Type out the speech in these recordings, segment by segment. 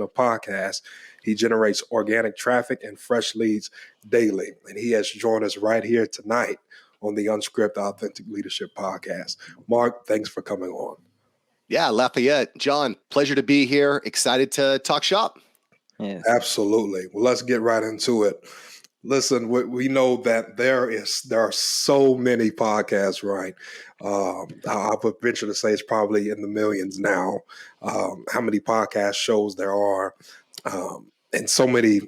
of podcasts. He generates organic traffic and fresh leads daily. And he has joined us right here tonight on the Unscripted Authentic Leadership Podcast. Mark, thanks for coming on. Yeah, Lafayette, John, pleasure to be here. Excited to talk shop. Yes. Absolutely. Well, let's get right into it. Listen, we know that there are so many podcasts, right? I would venture to say it's probably in the millions now. How many podcast shows there are, and so many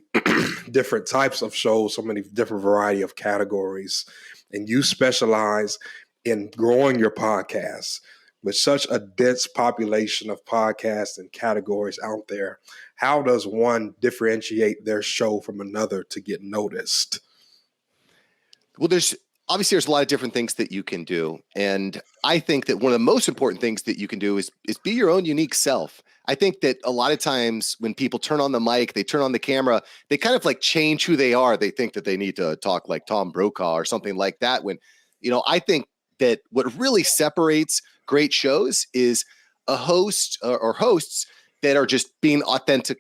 different types of shows, so many different variety of categories. And you specialize in growing your podcasts with such a dense population of podcasts and categories out there. How does one differentiate their show from another to get noticed? Well, there's a lot of different things that you can do. And I think that one of the most important things that you can do is be your own unique self. I think that a lot of times when people turn on the mic, they turn on the camera, they kind of like change who they are. They think that they need to talk like Tom Brokaw or something like that. When, I think that what really separates great shows is a host or hosts that are just being authentic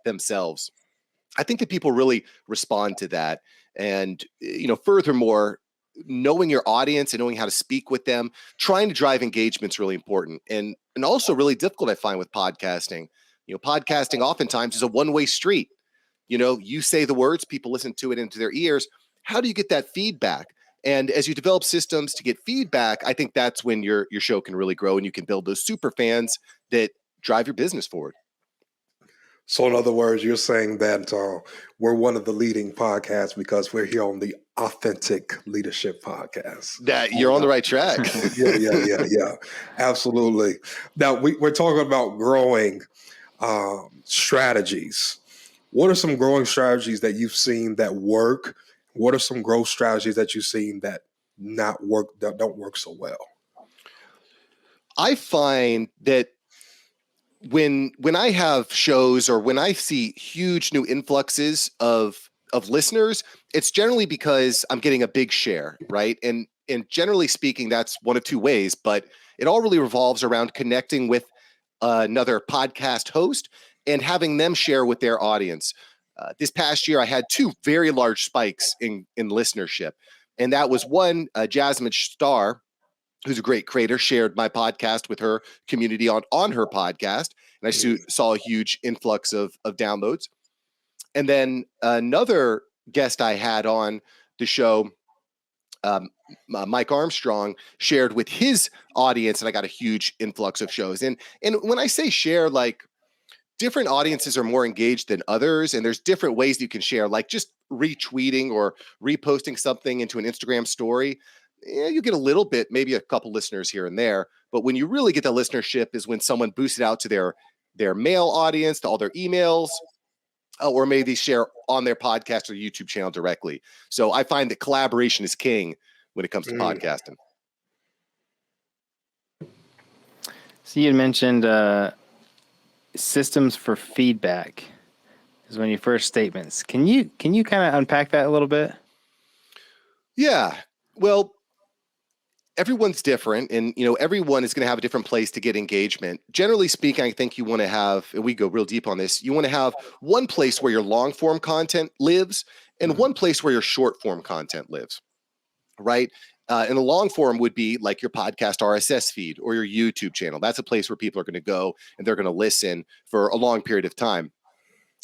themselves. I think that people really respond to that. And, furthermore, knowing your audience and knowing how to speak with them, trying to drive engagement is really important and also really difficult, I find, with podcasting. Podcasting oftentimes is a one-way street. You say the words, people listen to it into their ears. How do you get that feedback? And as you develop systems to get feedback, I think that's when your show can really grow and you can build those super fans that drive your business forward. So in other words, you're saying that we're one of the leading podcasts because we're here on the Authentic Leadership Podcast. That you're on the right track. Yeah. Absolutely. Now we're talking about growing strategies. What are some growing strategies that you've seen that work? What are some growth strategies that you've seen that don't work so well? I find that when I have shows or when I see huge new influxes of listeners, it's generally because I'm getting a big share, right? And generally speaking, that's one of two ways, but it all really revolves around connecting with another podcast host and having them share with their audience. This past year, I had two very large spikes in listenership. And that was one, Jasmine Starr, who's a great creator, shared my podcast with her community on her podcast. And I saw a huge influx of downloads. And then another guest I had on the show, Mike Armstrong, shared with his audience, and I got a huge influx of shows. And when I say share, like, different audiences are more engaged than others, and there's different ways you can share, like just retweeting or reposting something into an Instagram story. Yeah, you get a little bit, maybe a couple listeners here and there, but when you really get the listenership is when someone boosts it out to their mail audience, to all their emails, or maybe share on their podcast or YouTube channel directly. So I find that collaboration is king when it comes to podcasting. So you had mentioned systems for feedback is one of your first statements. Can you kind of unpack that a little bit? Yeah. Well, everyone's different, and everyone is going to have a different place to get engagement. Generally speaking, I think you want to have, and we go real deep on this, you want to have one place where your long form content lives and one place where your short form content lives, right? And the long form would be like your podcast RSS feed or your YouTube channel. That's a place where people are going to go and they're going to listen for a long period of time.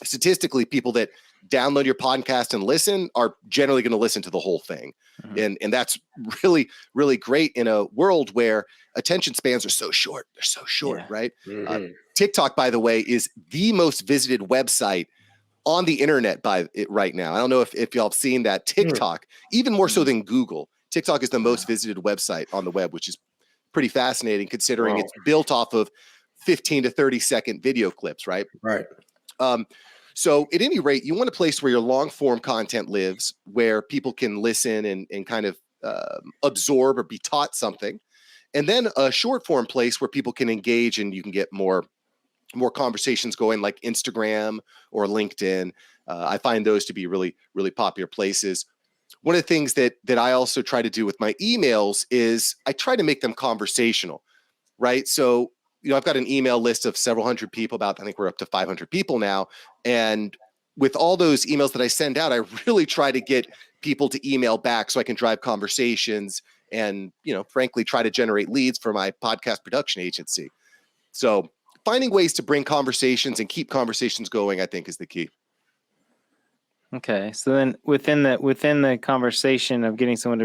Statistically, people that download your podcast and listen are generally going to listen to the whole thing. Mm-hmm. And that's really, really great in a world where attention spans are so short. They're so short, right? Mm-hmm. TikTok, by the way, is the most visited website on the internet right now. I don't know if y'all have seen that. TikTok, even more so than Google. TikTok is the most visited website on the web, which is pretty fascinating considering it's built off of 15 to 30 second video clips, right? Right. So at any rate, you want a place where your long form content lives, where people can listen and kind of absorb or be taught something. And then a short form place where people can engage and you can get more conversations going, like Instagram or LinkedIn. I find those to be really, really popular places. One of the things that I also try to do with my emails is I try to make them conversational, right? So I've got an email list of several hundred people, I think we're up to 500 people now. And with all those emails that I send out, I really try to get people to email back so I can drive conversations and, frankly, try to generate leads for my podcast production agency. So finding ways to bring conversations and keep conversations going, I think, is the key. Okay, so then within the conversation of getting someone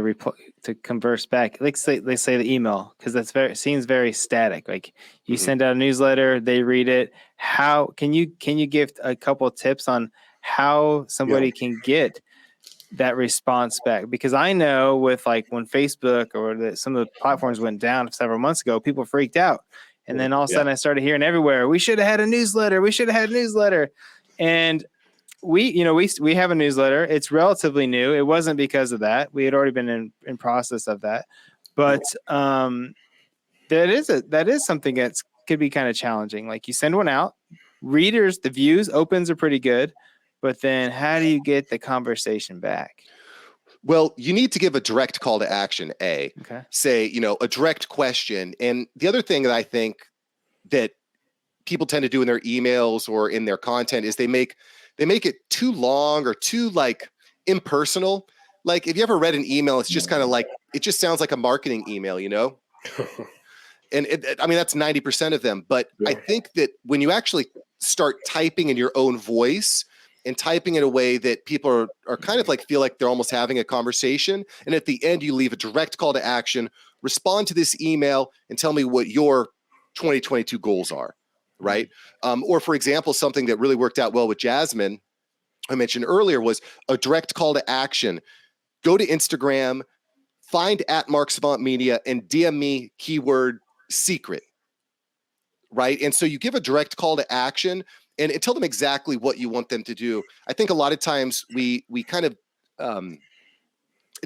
to converse back, let's say the email, because seems very static. Like you send out a newsletter, they read it. How can you give a couple of tips on how somebody can get that response back? Because I know with like when Facebook or some of the platforms went down several months ago, people freaked out, and then all of a sudden I started hearing everywhere, we should have had a newsletter. We should have had a newsletter, and we have a newsletter. It's relatively new. It wasn't because of that. We had already been in process of that, but that is something that could be kind of challenging. Like you send one out, readers, the views, opens are pretty good, but then how do you get the conversation back? Well, you need to give a direct call to action. Okay. Say, a direct question. And the other thing that I think that people tend to do in their emails or in their content is they make it too long or too like impersonal. Like if you ever read an email, it's just kind of like, it just sounds like a marketing email, And that's 90% of them. But I think that when you actually start typing in your own voice and typing in a way that people are kind of like feel like they're almost having a conversation, and at the end you leave a direct call to action, respond to this email and tell me what your 2022 goals are. Right. Or for example, something that really worked out well with Jasmine, I mentioned earlier, was a direct call to action. Go to Instagram, find @MarkSavantMedia and DM me keyword secret. Right. And so you give a direct call to action and tell them exactly what you want them to do. I think a lot of times we kind of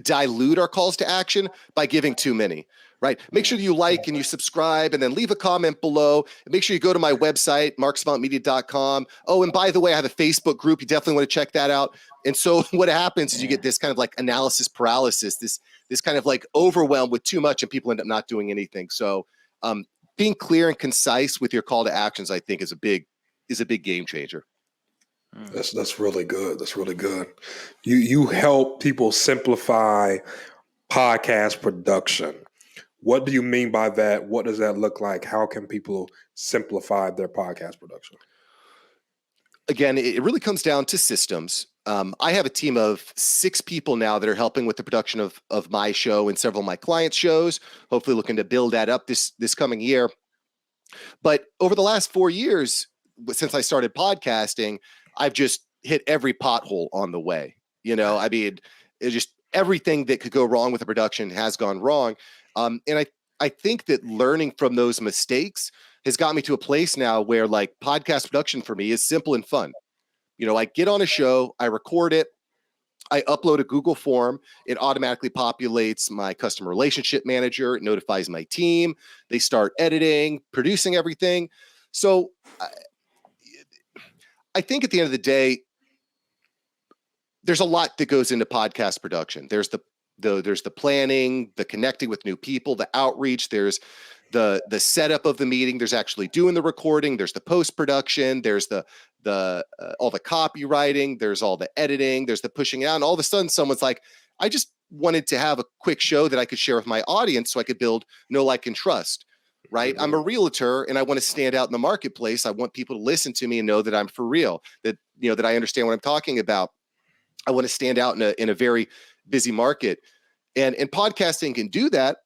dilute our calls to action by giving too many. Right. Make sure you like and you subscribe and then leave a comment below. And make sure you go to my website, marksavantmedia.com. Oh, and by the way, I have a Facebook group. You definitely want to check that out. And so what happens is you get this kind of like analysis paralysis, this kind of like overwhelm with too much, and people end up not doing anything. So being clear and concise with your call to actions, I think, is a big game changer. That's really good. That's really good. You help people simplify podcast production. What do you mean by that? What does that look like? How can people simplify their podcast production? Again, it really comes down to systems. I have a team of 6 people now that are helping with the production of my show and several of my clients' shows, hopefully looking to build that up this coming year. But over the last 4 years, since I started podcasting, I've just hit every pothole on the way. It's just everything that could go wrong with the production has gone wrong. And I think that learning from those mistakes has got me to a place now where like podcast production for me is simple and fun. I get on a show, I record it, I upload a Google form, it automatically populates my customer relationship manager, it notifies my team, they start editing, producing everything. So I think at the end of the day, there's a lot that goes into podcast production. There's the planning, the connecting with new people, the outreach, there's the setup of the meeting, there's actually doing the recording, there's the post-production, there's the all the copywriting, there's all the editing, there's the pushing out, and all of a sudden someone's like, I just wanted to have a quick show that I could share with my audience so I could build know, like, and trust. Right. I'm a realtor and I want to stand out in the marketplace. I want people to listen to me and know that I'm for real, that I understand what I'm talking about. I want to stand out in a very busy market, and podcasting can do that.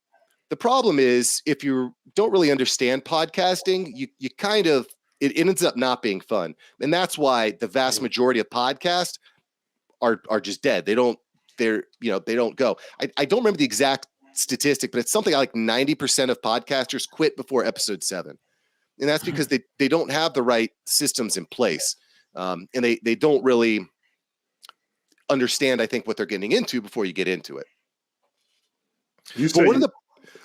The problem is if you don't really understand podcasting, you kind of, it ends up not being fun. And that's why the vast majority of podcasts are just dead. They don't go. I don't remember the exact statistic, but it's something like 90% of podcasters quit before episode 7. And that's because they don't have the right systems in place. And they don't really understand, I think, what they're getting into before you get into it.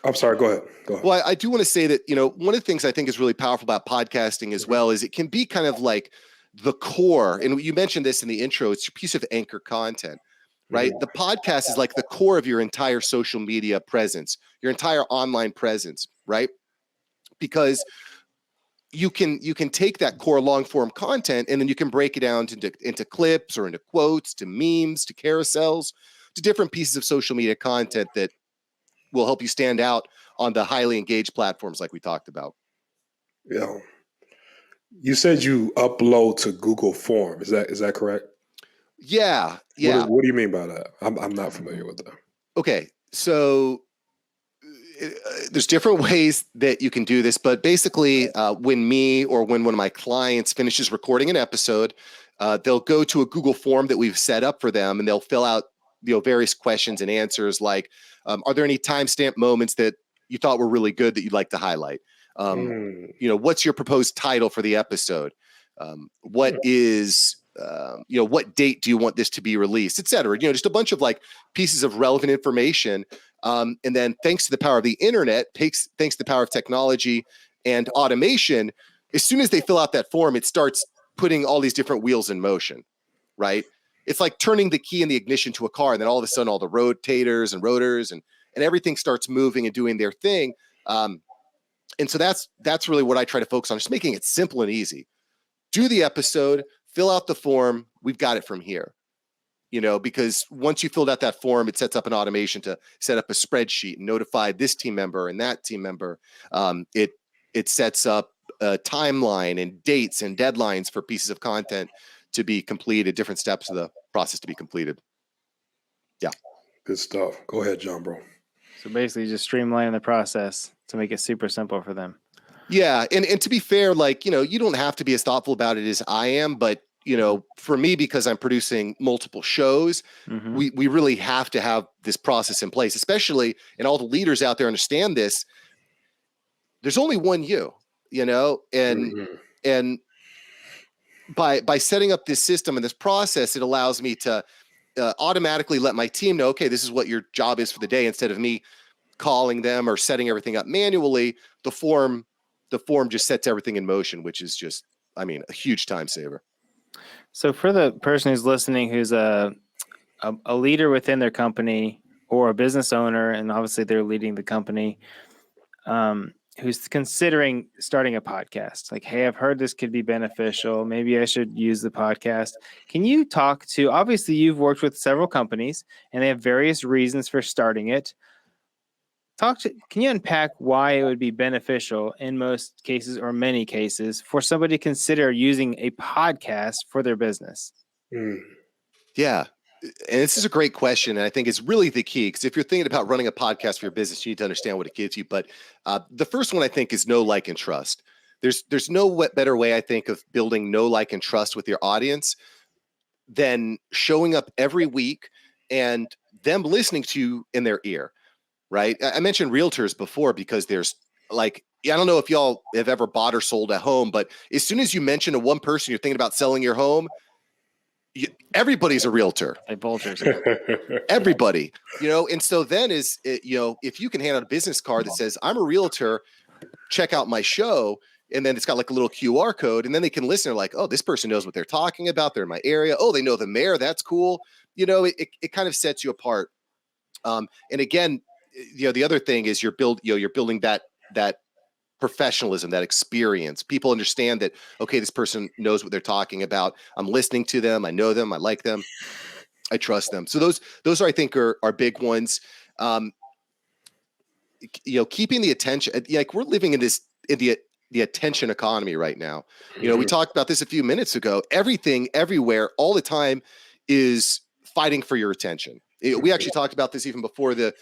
I'm sorry, go ahead. Well, I do want to say that, one of the things I think is really powerful about podcasting as well is it can be kind of like the core. And you mentioned this in the intro, it's a piece of anchor content, right? The podcast is like the core of your entire social media presence, your entire online presence, right? Because you can take that core long form content and then you can break it down into clips or into quotes, to memes, to carousels, to different pieces of social media content that will help you stand out on the highly engaged platforms like we talked about. Yeah. You said you upload to Google Form. Is that correct? Yeah. What do you mean by that? I'm not familiar with that. Okay. So there's different ways that you can do this, but basically when me or when one of my clients finishes recording an episode, they'll go to a Google form that we've set up for them and they'll fill out various questions and answers like, are there any timestamp moments that you thought were really good that you'd like to highlight? What's your proposed title for the episode? What is, what date do you want this to be released, et cetera? Just a bunch of like pieces of relevant information. And then thanks to the power of the internet, thanks to the power of technology and automation, as soon as they fill out that form, it starts putting all these different wheels in motion, right? It's like turning the key in the ignition to a car, and then all of a sudden all the rotators and rotors and everything starts moving and doing their thing. And so that's really what I try to focus on, just making it simple and easy. Do the episode, fill out the form. We've got it from here. Because once you filled out that form, it sets up an automation to set up a spreadsheet and notify this team member and that team member. It sets up a timeline and dates and deadlines for pieces of content to be completed, different steps of the process to be completed. Yeah. Good stuff. Go ahead, John, bro. So basically just streamlining the process to make it super simple for them. Yeah. And to be fair, like, you don't have to be as thoughtful about it as I am, but for me, because I'm producing multiple shows, we really have to have this process in place, especially, and all the leaders out there understand this. There's only one you, and by setting up this system and this process, it allows me to automatically let my team know, okay, this is what your job is for the day. Instead of me calling them or setting everything up manually, the form just sets everything in motion, which is just, a huge time saver. So for the person who's listening, who's a leader within their company or a business owner, and obviously they're leading the company, who's considering starting a podcast, like, hey, I've heard this could be beneficial. Maybe I should use the podcast. Can you talk to, obviously you've worked with several companies and they have various reasons for starting it. Can you unpack why it would be beneficial in most cases or many cases for somebody to consider using a podcast for their business? Yeah. And this is a great question. And I think it's really the key, because if you're thinking about running a podcast for your business, you need to understand what it gives you. But the first one, I think, is know, like, and trust. There's no better way, I think, of building know, like, and trust with your audience than showing up every week and them listening to you in their ear. Right. I mentioned realtors before because there's like, I don't know if y'all have ever bought or sold a home, but as soon as you mention to one person you're thinking about selling your home, everybody's a realtor. Like vultures. Everybody, and so then if you can hand out a business card that says, I'm a realtor, check out my show. And then it's got like a little QR code, and then they can listen. They're like, oh, this person knows what they're talking about. They're in my area. Oh, they know the mayor. That's cool. It kind of sets you apart. And again, the other thing is you're building that professionalism, that experience. People understand that, okay, this person knows what they're talking about. I'm listening to them. I know them. I like them. I trust them. So those are, I think, are big ones. Keeping the attention, like we're living in the attention economy right now. We talked about this a few minutes ago. Everything, everywhere, all the time is fighting for your attention. We actually talked about this even before the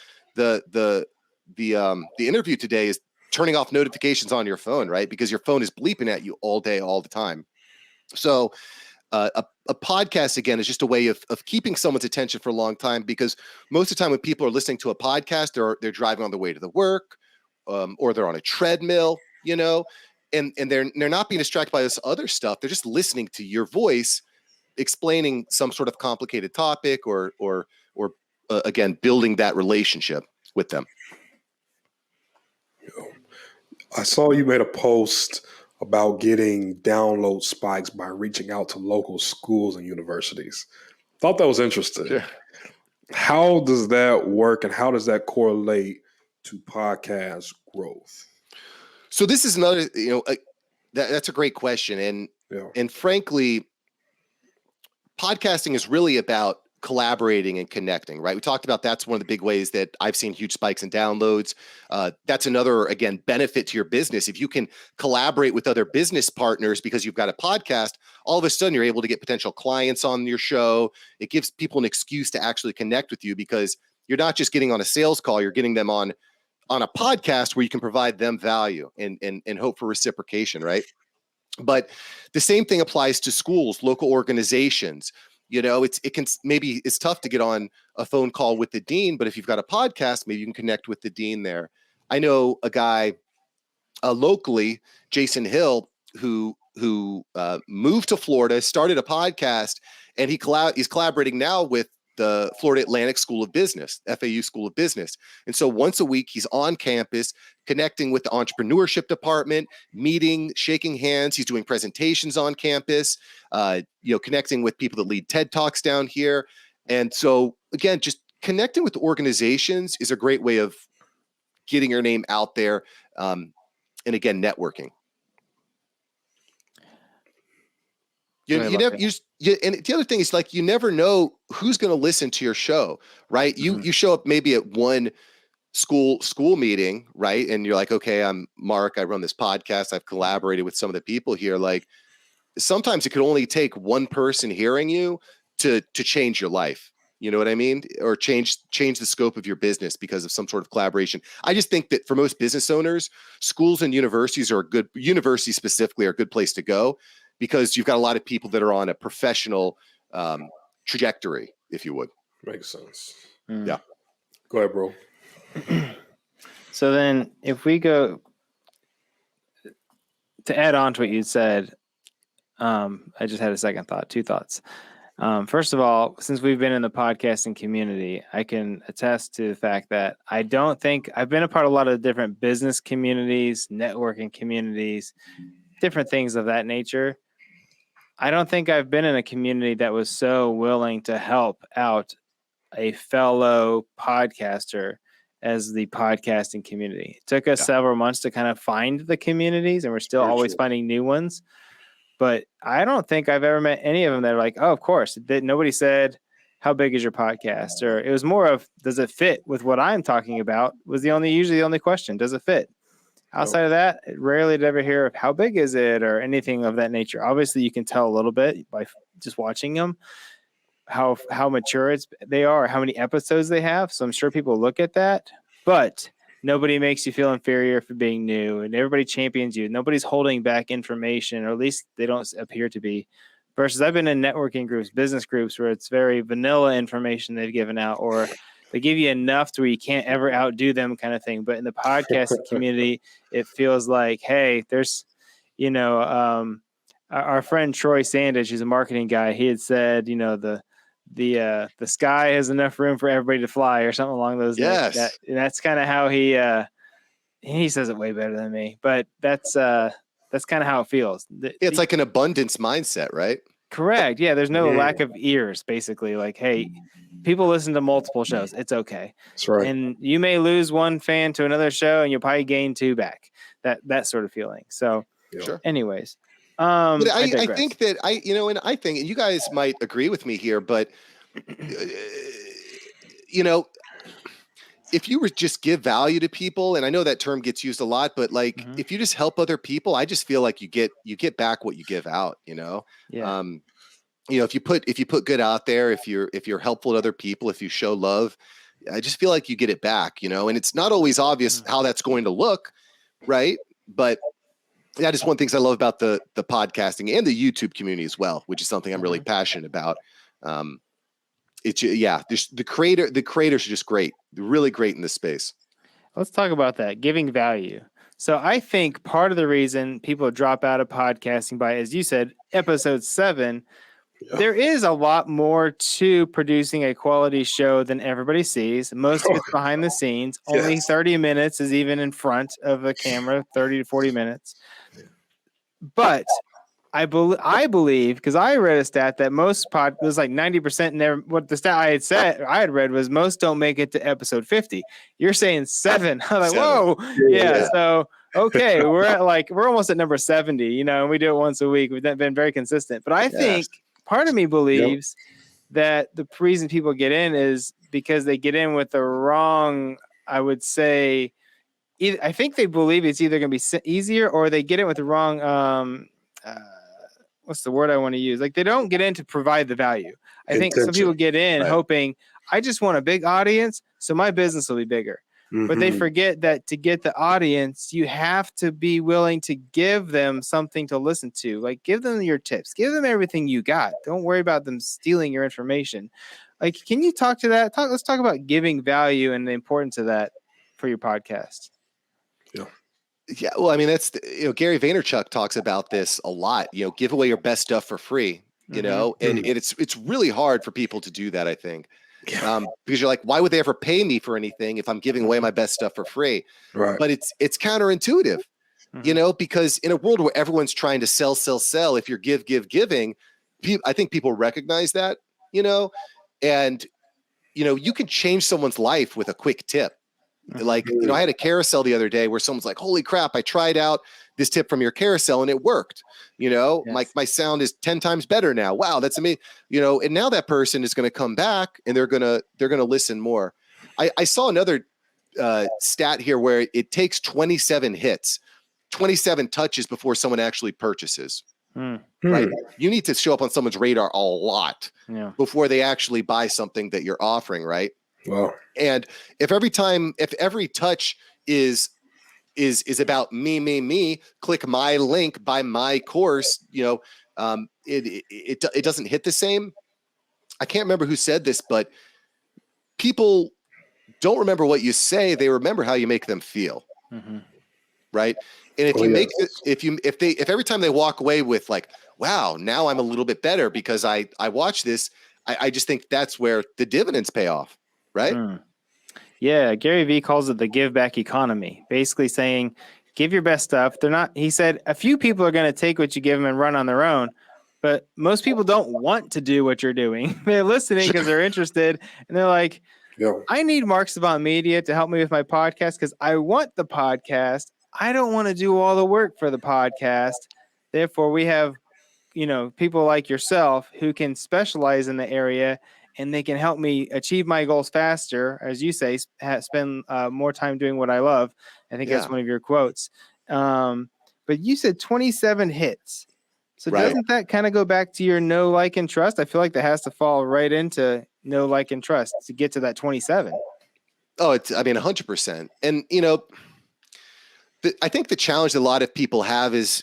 interview today, is turning off notifications on your phone, right? Because your phone is bleeping at you all day, all the time. So a podcast, again, is just a way of keeping someone's attention for a long time, because most of the time when people are listening to a podcast, they're driving on the way to the work, or they're on a treadmill, and they're not being distracted by this other stuff. They're just listening to your voice explaining some sort of complicated topic or again, building that relationship with them. I saw you made a post about getting download spikes by reaching out to local schools and universities. Thought that was interesting. Sure. How does that work, and how does that correlate to podcast growth? So this is another, That's a great question. Yeah. And frankly, podcasting is really about collaborating and connecting, right? We talked about that's one of the big ways that I've seen huge spikes in downloads. That's another, again, benefit to your business. If you can collaborate with other business partners because you've got a podcast, all of a sudden you're able to get potential clients on your show. It gives people an excuse to actually connect with you because you're not just getting on a sales call, you're getting them on a podcast where you can provide them value and hope for reciprocation, right? But the same thing applies to schools, local organizations. It's tough to get on a phone call with the dean, but if you've got a podcast, maybe you can connect with the dean there. I know a guy locally, Jason Hill, who moved to Florida, started a podcast, and he's collaborating now with the Florida Atlantic School of Business, FAU School of Business. And so once a week, he's on campus connecting with the entrepreneurship department, meeting, shaking hands. He's doing presentations on campus, connecting with people that lead TED Talks down here. And so again, just connecting with organizations is a great way of getting your name out there. And again, networking. And the other thing is, like, you never know who's going to listen to your show, right? Mm-hmm. You show up maybe at one school meeting, right? And you're like, okay, I'm Mark. I run this podcast. I've collaborated with some of the people here. Like, sometimes it could only take one person hearing you to change your life. You know what I mean? Or change the scope of your business because of some sort of collaboration. I just think that for most business owners, schools and universities universities specifically are a good place to go, because you've got a lot of people that are on a professional trajectory, if you would. Makes sense. Yeah. Go ahead, bro. So then if we go to add on to what you said, I just had a second thought, two thoughts. First of all, since we've been in the podcasting community, I can attest to the fact that I don't think I've been a part of a lot of different business communities, networking communities, different things of that nature. I don't think I've been in a community that was so willing to help out a fellow podcaster as the podcasting community. It took us several months to kind of find the communities, and we're still always finding new ones. But I don't think I've ever met any of them that are like, oh, of course. Nobody said, how big is your podcast? Or it was more of, does it fit with what I'm talking about? Was usually the only question. Does it fit? Outside of that, rarely did I ever hear of how big is it or anything of that nature. Obviously, you can tell a little bit by just watching them, how mature they are, or how many episodes they have. So I'm sure people look at that, but nobody makes you feel inferior for being new, and everybody champions you. Nobody's holding back information, or at least they don't appear to be. Versus I've been in networking groups, business groups, where it's very vanilla information they've given out, or they give you enough to where you can't ever outdo them kind of thing. But in the podcasting community, it feels like, hey, there's, our friend Troy Sandage, who's a marketing guy, he had said, the sky has enough room for everybody to fly, or something along those lines. Yes. And that's kind of how he says it way better than me, but that's kind of how it feels. It's like an abundance mindset, right? Correct. Yeah. There's no lack of ears, basically. Like, hey, people listen to multiple shows. It's okay. That's right. And you may lose one fan to another show, and you'll probably gain two back. That sort of feeling. So, Sure. Anyways, but I think that and you guys might agree with me here, but if you were just give value to people, and I know that term gets used a lot, but like if you just help other people, I just feel like you get back what you give out, Yeah. If you put good out there, if you're helpful to other people, if you show love, I just feel like you get it back, and it's not always obvious how that's going to look, right? But that is one of the things I love about the podcasting and the YouTube community as well, which is something I'm really passionate about. The creators are just great. They're really great in this space. Let's talk about that, giving value. So I think part of the reason people drop out of podcasting by, as you said, episode 7, there is a lot more to producing a quality show than everybody sees. Most of it's behind the scenes. Only 30 minutes is even in front of a camera, 30 to 40 minutes. But I believe, because I read a stat that most it was like 90% never. What the stat I had read was most don't make it to episode 50. You're saying 7. I'm like, 7. whoa, yeah. So okay, we're almost at number 70, you know, and we do it once a week. We've been very consistent. But I think part of me believes that the reason people get in is because they get in with the wrong, I would say, I think they believe it's either going to be easier or they get in with the wrong, what's the word I want to use? Like they don't get in to provide the value. I think some people get in hoping, I just want a big audience, so my business will be bigger. But they forget that to get the audience, you have to be willing to give them something to listen to. Like give them your tips, give them everything you got. Don't worry about them stealing your information. Like, can you talk to that? Let's talk about giving value and the importance of that for your podcast. Yeah. Well, I mean, that's, Gary Vaynerchuk talks about this a lot, give away your best stuff for free, and it's really hard for people to do that, I think. Because you're like, why would they ever pay me for anything if I'm giving away my best stuff for free? Right. But it's counterintuitive, because in a world where everyone's trying to sell, if you're giving, I think people recognize that, and, you can change someone's life with a quick tip. Like, I had a carousel the other day where someone's like, holy crap, I tried out this tip from your carousel and it worked. My sound is 10 times better now. Wow, that's amazing. And now that person is going to come back and they're going to listen more. I saw another stat here where it takes 27 hits, 27 touches before someone actually purchases. Right? You need to show up on someone's radar a lot before they actually buy something that you're offering, right? Wow. And if every touch is about me, click my link, buy my course, it doesn't hit the same. I can't remember who said this, but people don't remember what you say; they remember how you make them feel, right? And if every time they walk away with like, wow, now I'm a little bit better because I watched this, I just think that's where the dividends pay off. Right? Yeah, Gary Vee calls it the give back economy, basically saying, give your best stuff. He said, a few people are going to take what you give them and run on their own, but most people don't want to do what you're doing. They're listening because they're interested. And they're like, I need Mark Savant Media to help me with my podcast because I want the podcast. I don't want to do all the work for the podcast. Therefore, we have, people like yourself who can specialize in the area and they can help me achieve my goals faster, as you say, spend more time doing what I love. I think that's one of your quotes. But you said 27 hits. So doesn't that kind of go back to your know, like, and trust? I feel like that has to fall right into know, like, and trust to get to that 27. Oh, 100%. And, I think the challenge that a lot of people have is,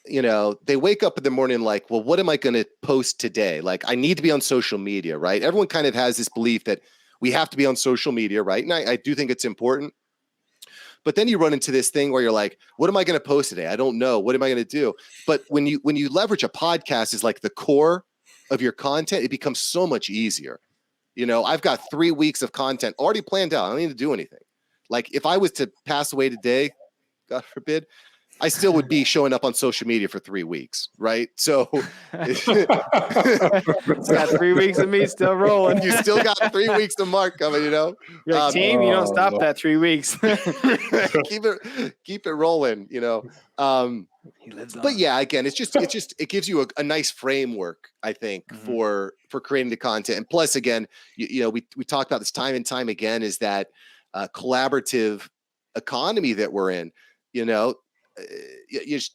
they wake up in the morning like, well, what am I going to post today? Like, I need to be on social media, right? Everyone kind of has this belief that we have to be on social media, right? And I do think it's important. But then you run into this thing where you're like, what am I going to post today? I don't know. What am I going to do? But when you leverage a podcast as like the core of your content, it becomes so much easier. I've got 3 weeks of content already planned out. I don't need to do anything. Like if I was to pass away today, God forbid, I still would be showing up on social media for 3 weeks, right? So it's got 3 weeks of me still rolling. You still got 3 weeks of Mark coming, You're like, team, you don't stop that 3 weeks. keep it rolling, But yeah, again, it gives you a nice framework, I think, for creating the content. And plus, again, we talked about this time and time again, is that collaborative economy that we're in. You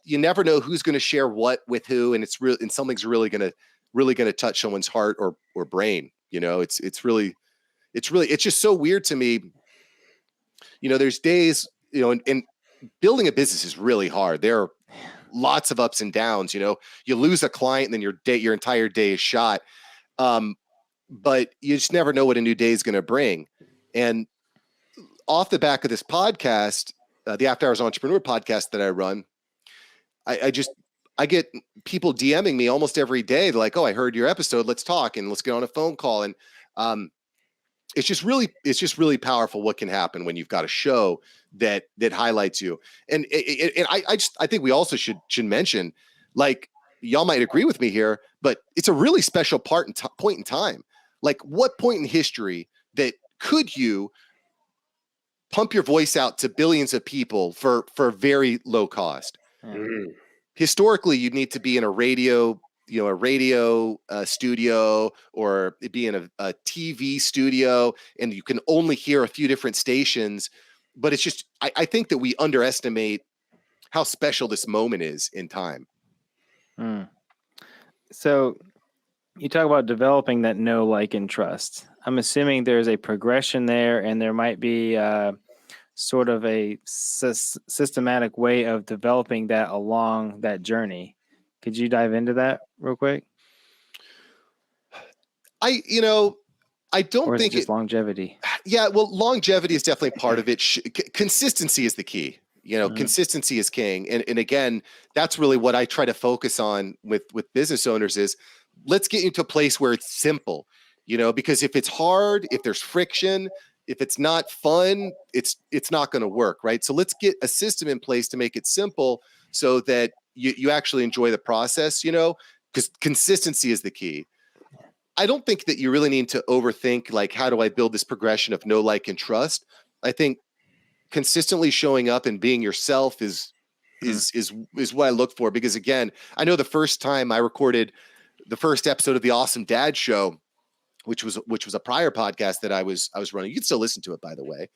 never know who's going to share what with who, and it's real, and something's really going to touch someone's heart or brain. It's just so weird to me. There's days, and building a business is really hard. There are lots of ups and downs. You lose a client, and then your entire day is shot. But you just never know what a new day is going to bring. And off the back of this podcast, the After Hours Entrepreneur podcast that I run, I get people DMing me almost every day. They're like, oh, I heard your episode. Let's talk and let's get on a phone call. And it's just really powerful what can happen when you've got a show that highlights you. And I think we also should mention, like, y'all might agree with me here, but it's a really special point in time. Like, what point in history that could you pump your voice out to billions of people for very low cost. Historically, you'd need to be in a radio studio, or be in a TV studio, and you can only hear a few different stations. But it's just, I think that we underestimate how special this moment is in time. So you talk about developing that know, like, and trust. I'm assuming there's a progression there, and there might be sort of a systematic way of developing that along that journey. Could you dive into that real quick? I don't think it's just longevity. Yeah, well, longevity is definitely part of it. Consistency is the key. Consistency is king. And again, that's really what I try to focus on with business owners is, let's get you to a place where it's simple, because if it's hard, if there's friction, if it's not fun, it's not going to work, right? So let's get a system in place to make it simple so that you actually enjoy the process, because consistency is the key. I don't think that you really need to overthink, like, how do I build this progression of know, like, and trust? I think consistently showing up and being yourself is what I look for. Because again, I know the first time I recorded the first episode of the Awesome Dad Show, which was a prior podcast that I was running. You can still listen to it, by the way.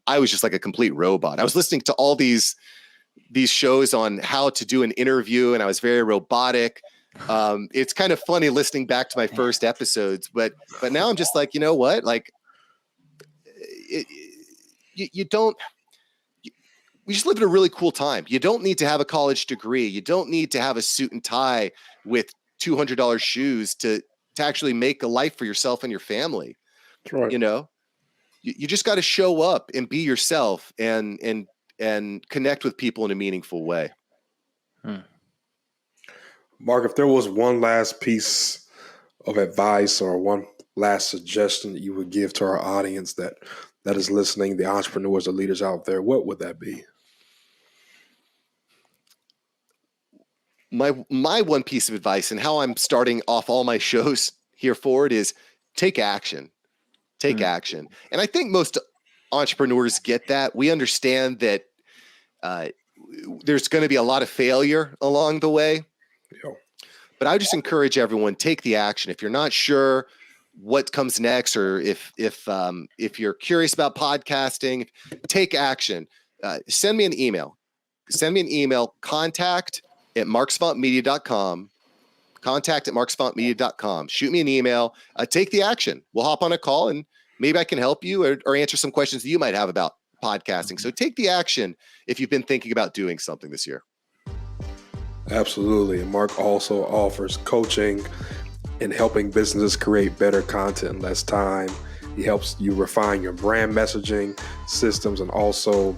I was just like a complete robot. I was listening to all these shows on how to do an interview, and I was very robotic. It's kind of funny listening back to my first episodes, but now I'm just like, you know what? Like, we just live in a really cool time. You don't need to have a college degree. You don't need to have a suit and tie with $200 shoes to actually make a life for yourself and your family. That's right. You just got to show up and be yourself and connect with people in a meaningful way. Mark, if there was one last piece of advice or one last suggestion that you would give to our audience that is listening, the entrepreneurs, the leaders out there, what would that be? My one piece of advice, and how I'm starting off all my shows here forward, is take action. Take action. And I think most entrepreneurs get that. We understand that there's going to be a lot of failure along the way. Yeah. But I just encourage everyone, take the action. If you're not sure what comes next, or if you're curious about podcasting, take action. Send me an email. contact@marksavantmedia.com. contact@marksavantmedia.com. Shoot me an email. Take the action. We'll hop on a call, and maybe I can help you or answer some questions that you might have about podcasting. So take the action if you've been thinking about doing something this year. Absolutely. And Mark also offers coaching in helping businesses create better content in less time. He helps you refine your brand messaging systems, and also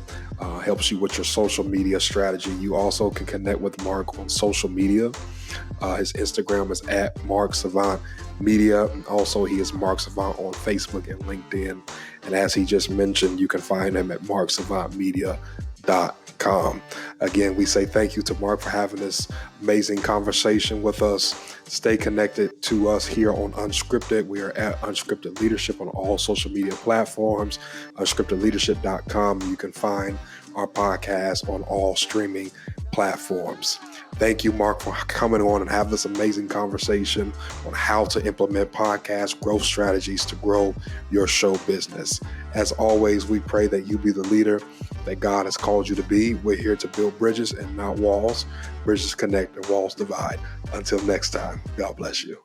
helps you with your social media strategy. You also can connect with Mark on social media. His Instagram is @MarkSavantMedia. And also, he is Mark Savant on Facebook and LinkedIn. And as he just mentioned, you can find him at marksavantmedia.com. Again, we say thank you to Mark for having this amazing conversation with us. Stay connected to us here on Unscripted. We are at Unscripted Leadership on all social media platforms, unscriptedleadership.com. You can find our podcast on all streaming platforms. Thank you, Mark, for coming on and have this amazing conversation on how to implement podcast growth strategies to grow your show business. As always, we pray that you be the leader that God has called you to be. We're here to build bridges and not walls. Bridges connect and walls divide. Until next time, God bless you.